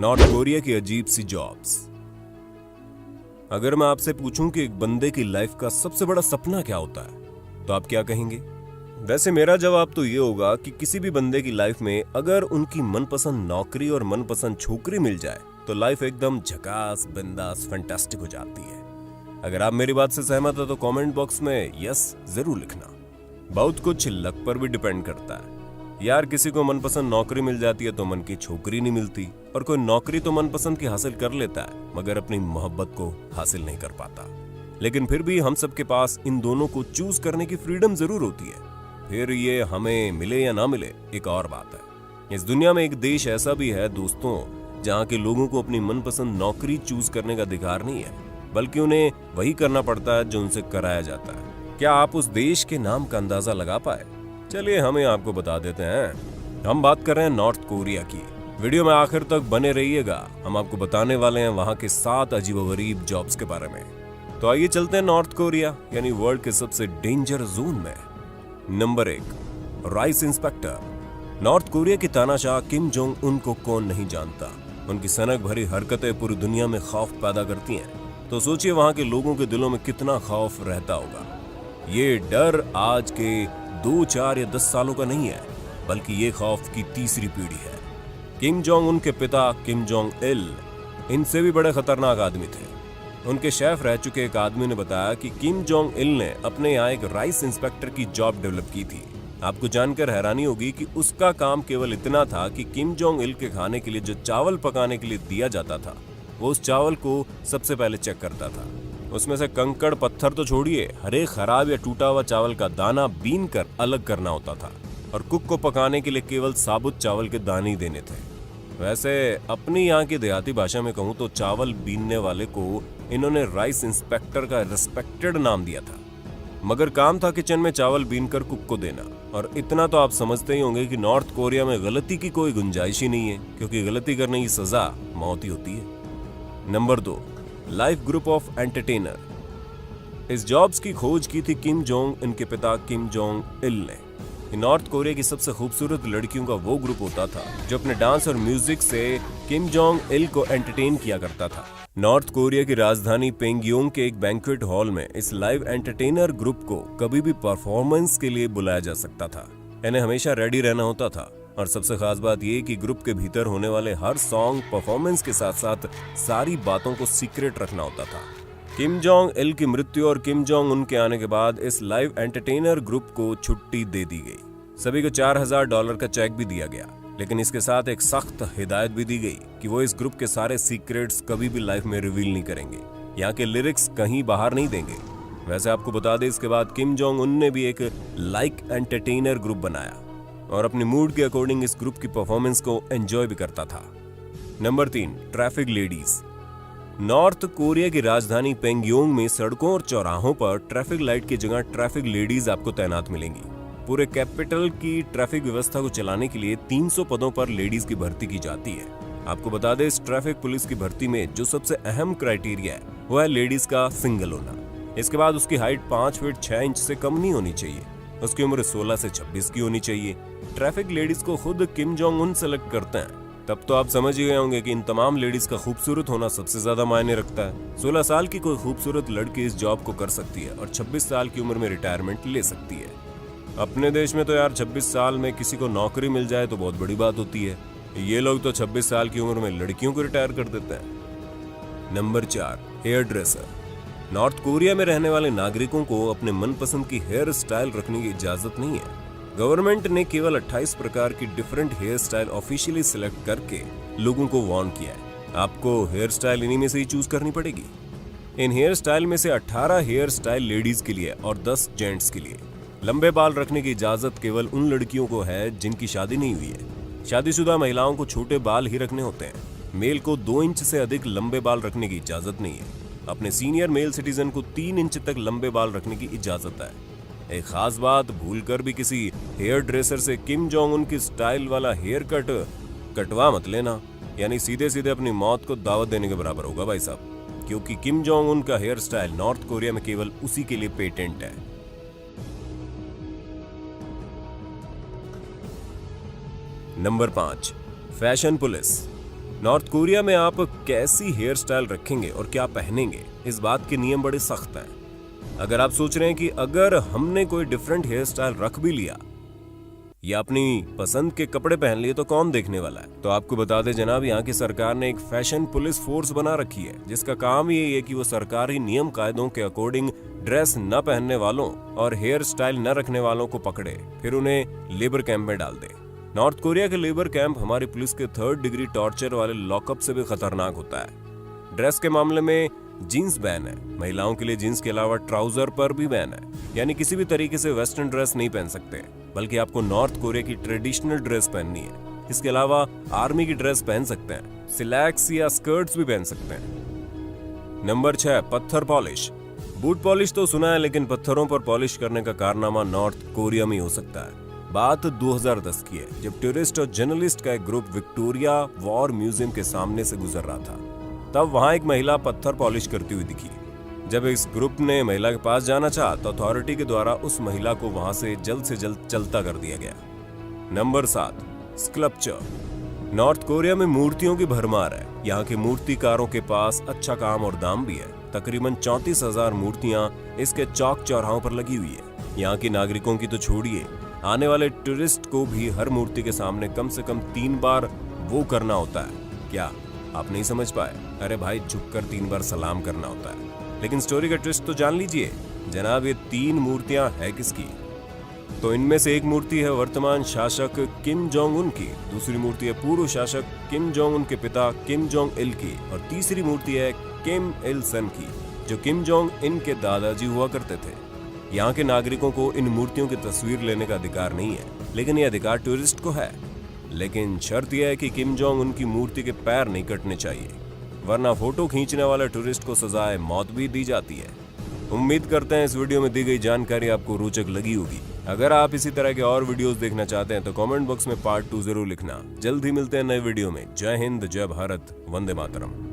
North Korea की अजीब सी jobs. अगर मैं आपसे पूछूं कि एक बंदे की लाइफ का सबसे बड़ा सपना क्या होता है, तो आप क्या कहेंगे? वैसे मेरा जवाब तो ये होगा कि किसी भी बंदे की लाइफ में अगर उनकी मनपसंद नौकरी और मनपसंद छोकरी मिल जाए तो लाइफ एकदम झकास, बिंदास, फैंटास्टिक हो जाती है। अगर आप मेरी बात से सहमत हो तो कमेंट बॉक्स में यस जरूर लिखना। बहुत कुछ लक पर भी डिपेंड करता है यार। किसी को मनपसंद नौकरी मिल जाती है तो मन की छोकरी नहीं मिलती, और कोई नौकरी तो मनपसंद की हासिल कर लेता है मगर अपनी मोहब्बत को हासिल नहीं कर पाता। लेकिन फिर भी हम सबके पास इन दोनों को चूज करने की फ्रीडम जरूर होती है। फिर ये हमें मिले या ना मिले एक और बात है। इस दुनिया में एक देश ऐसा भी है दोस्तों, जहाँ के लोगों को अपनी मनपसंद नौकरी चूज करने का अधिकार नहीं है, बल्कि उन्हें वही करना पड़ता है जो उनसे कराया जाता है। क्या आप उस देश के नाम का अंदाजा लगा पाए? चलिए हमें आपको बता देते हैं। हम बात कर रहे हैं नॉर्थ कोरिया की। वीडियो में आखिर तक बने रहिएगा, हम आपको बताने वाले हैं वहां के 7 अजीबोगरीब जॉब्स के बारे में। तो आइए चलते हैं नॉर्थ कोरिया यानी वर्ल्ड के सबसे डेंजर जोन में। Number 1, rice inspector. North Korea की तानाशाह किम जोंग उन को कौन नहीं जानता। उनकी सनक भरी हरकतें पूरी दुनिया में खौफ पैदा करती हैं। तो सोचिए वहां के लोगों के दिलों में कितना खौफ रहता होगा। ये डर आज के 2, 4 या 10 सालों का नहीं है, बल्कि ये खौफ की तीसरी पीढ़ी है। किम जोंग उनके पिता किम जोंग इल इनसे भी बड़े खतरनाक आदमी थे। उनके शेफ रह चुके एक आदमी ने बताया कि किम जोंग इल ने अपने यहाँ एक राइस इंस्पेक्टर की जॉब डेवलप की थी। आपको जानकर हैरानी होगी कि उसका काम केवल इतना था कि किम जोंग इल के खाने के लिए जो चावल पकाने के लिए दिया जाता था, वो उस चावल को सबसे पहले चेक करता था। उसमें से कंकड़ पत्थर तो छोड़िए, हर एक खराब या टूटा हुआ चावल का दाना बीन कर अलग करना होता था, और कुक को पकाने के लिए केवल साबुत चावल के दाने ही देने थे। वैसे अपनी यहाँ की देहाती भाषा में कहूँ तो चावल बीनने वाले को इन्होंने राइस इंस्पेक्टर का रिस्पेक्टेड नाम दिया था, मगर काम था किचन में चावल बीन कर कुक को देना। और इतना तो आप समझते ही होंगे कि नॉर्थ कोरिया में गलती की कोई गुंजाइश ही नहीं है, क्योंकि गलती करने की सजा मौत ही होती है। Number 2, life group of entertainer. इस जॉब्स की खोज की थी किम जोंग इनके पिता किम जोंग इल ने। नॉर्थ कोरिया की सबसे खूबसूरत लड़कियों का वो ग्रुप होता था जो अपने डांस और म्यूजिक से किम जोंग इल को एंटरटेन किया करता था। नॉर्थ कोरिया की राजधानी पेंगयोंग के एक बैंक्वेट हॉल में इस लाइव एंटरटेनर ग्रुप को कभी भी परफॉर्मेंस के लिए बुलाया जा सकता था। इन्हें हमेशा रेडी रहना होता था, और सबसे खास बात यह कि ग्रुप के भीतर होने वाले हर सॉन्ग परफॉर्मेंस के साथ साथ सारी बातों को सीक्रेट रखना होता था। किम जोंग इल की मृत्यु और किम जोंग उन के आने के बाद इस लाइव एंटरटेनर ग्रुप को छुट्टी दे दी गई। सभी को $4000 का चेक भी दिया गया, लेकिन इसके साथ एक सख्त हिदायत भी दी गई कि वो इस ग्रुप के सारे सीक्रेट्स कभी भी लाइफ में रिवील नहीं करेंगे, यहाँ के लिरिक्स कहीं बाहर नहीं देंगे। वैसे आपको बता दें, इसके बाद किम जोंग उन ने भी एक लाइक एंटरटेनर ग्रुप बनाया और अपने मूड के अकॉर्डिंग इस ग्रुप की परफॉर्मेंस को एंजॉय भी करता था। Number 3, traffic ladies. North Korea की राजधानी पेंगयोंग में सड़कों और चौराहों पर ट्रैफिक लाइट की जगह ट्रैफिक लेडीज आपको तैनात मिलेंगी। पूरे कैपिटल की ट्रैफिक व्यवस्था को चलाने के लिए 300 पदों पर लेडीज की भर्ती की जाती है। आपको बता दें, इस ट्रैफिक पुलिस की भर्ती में जो सबसे अहम क्राइटेरिया है वो है लेडीज का सिंगल होना। इसके बाद उसकी हाइट 5 फीट 6 इंच से कम नहीं होनी चाहिए। उसकी उम्र 16 से 26 की होनी चाहिए। ट्रैफिक लेडीज को खुद किम जोंग उन सेलेक्ट करते हैं। तब तो आप समझ ही गए होंगे कि इन तमाम लेडीज का खूबसूरत होना सबसे ज्यादा मायने रखता है। 16 साल की कोई खूबसूरत लड़की इस जॉब को कर सकती है और 26 साल की उम्र में रिटायरमेंट ले सकती है। अपने देश में तो यार 26 साल में किसी को नौकरी मिल जाए तो बहुत बड़ी बात होती है। ये लोग तो 26 साल की उम्र में लड़कियों को रिटायर कर देते हैं। नंबर 4, हेयर ड्रेसर। नॉर्थ कोरिया में रहने वाले नागरिकों को अपने मनपसंद की हेयर स्टाइल रखने की इजाजत नहीं है। गवर्नमेंट ने केवल 28 प्रकार की different hairstyle officially select करके लोगों को वार्न किया है। आपको हेयर स्टाइल इन्हीं में से ही चूज करनी पड़ेगी। इन हेयर स्टाइल में से 18 हेयर स्टाइल लेडीज के लिए और 10 जेंट्स के लिए। लंबे बाल रखने की इजाजत केवल उन लड़कियों को है जिनकी शादी नहीं हुई है। शादीशुदा महिलाओं को छोटे बाल ही रखने होते हैं। मेल को 2 इंच से अधिक लंबे बाल रखने की इजाजत नहीं है। अपने सीनियर मेल सिटीजन को 3 इंच तक लंबे बाल रखने की इजाजत है। एक खास बात, भूलकर भी किसी हेयर ड्रेसर से किम जोंग उन की स्टाइल वाला हेयर कट कटवा मत लेना, यानी सीधे सीधे अपनी मौत को दावत देने के बराबर होगा भाई साहब, क्योंकि किम जोंग उन का हेयर स्टाइल नॉर्थ कोरिया में केवल उसी के लिए पेटेंट है। Number 5, fashion police. North Korea में आप कैसी हेयर स्टाइल रखेंगे और क्या पहनेंगे, इस बात के नियम बड़े सख्त हैं। अगर आप सोच रहे हैं कि अगर हमने कोई डिफरेंट हेयर स्टाइल रख भी लिया या अपनी पसंद के कपड़े पहन लिए तो कौन देखने वाला है, तो आपको बता दें जनाब, यहाँ की सरकार ने एक फैशन पुलिस फोर्स बना रखी है जिसका काम ये है कि वो सरकारी नियम कायदों के अकॉर्डिंग ड्रेस न पहनने वालों और हेयर स्टाइल न रखने वालों को पकड़े, फिर उन्हें लेबर कैंप में डाल दे। नॉर्थ कोरिया के लेबर कैंप हमारी पुलिस के 3rd डिग्री टॉर्चर वाले लॉकअप से भी खतरनाक होता है। ड्रेस के मामले में जीन्स बैन है, महिलाओं के लिए जीन्स के अलावा ट्राउजर पर भी बैन है, यानी किसी भी तरीके से वेस्टर्न ड्रेस नहीं पहन सकते, बल्कि आपको नॉर्थ कोरिया की ट्रेडिशनल ड्रेस पहननी है। इसके अलावा आर्मी की ड्रेस पहन सकते हैं, सिलैक्स या स्कर्ट्स भी पहन सकते हैं। नंबर 6, पत्थर पॉलिश। बूट पॉलिश तो सुना है, लेकिन पत्थरों पर पॉलिश करने का कारनामा नॉर्थ कोरिया में हो सकता है। बात 2010 की है, जब टूरिस्ट और जर्नलिस्ट का एक ग्रुप विक्टोरिया वॉर म्यूजियम के सामने से गुजर रहा था। तब वहां एक महिला पत्थर पॉलिश करती हुई दिखी। जब इस ग्रुप ने महिला के पास जाना चाहा तो अथॉरिटी के द्वारा उस महिला को वहां से जल्द चलता कर दिया गया। Number 7, sculpture. नॉर्थ कोरिया में मूर्तियों की भरमार है। यहाँ के मूर्तिकारों के पास अच्छा काम और दाम भी है। तकरीबन 34,000 मूर्तियां इसके चौक चौराहों पर लगी हुई है। यहाँ के नागरिकों की तो छोड़िए, आने वाले टूरिस्ट को भी हर मूर्ति के सामने कम से कम 3 बार वो करना होता है। क्या आप नहीं समझ पाए? अरे भाई, झुककर 3 बार सलाम करना होता है। लेकिन स्टोरी का ट्विस्ट तो जान लीजिए जनाब, ये 3 मूर्तियां है किसकी? तो इनमें से एक मूर्ति है वर्तमान शासक किम जोंग उन की, दूसरी मूर्ति है पूर्व शासक किम जोंग उन के पिता किम जोंग इल की, और तीसरी मूर्ति है किम इल सन की, जो किम जोंग इन के दादाजी हुआ करते थे। यहाँ के नागरिकों को इन मूर्तियों की तस्वीर लेने का अधिकार नहीं है, लेकिन यह अधिकार टूरिस्ट को है। लेकिन शर्त यह है कि किम जोंग उनकी मूर्ति के पैर नहीं कटने चाहिए, वरना फोटो खींचने वाले टूरिस्ट को सजाए मौत भी दी जाती है। उम्मीद करते हैं इस वीडियो में दी गई जानकारी आपको रोचक लगी होगी। अगर आप इसी तरह के और वीडियोस देखना चाहते हैं तो कमेंट बॉक्स में पार्ट 2 जरूर लिखना। जल्द ही मिलते हैं नए वीडियो में। जय हिंद, जय भारत, वंदे मातरम।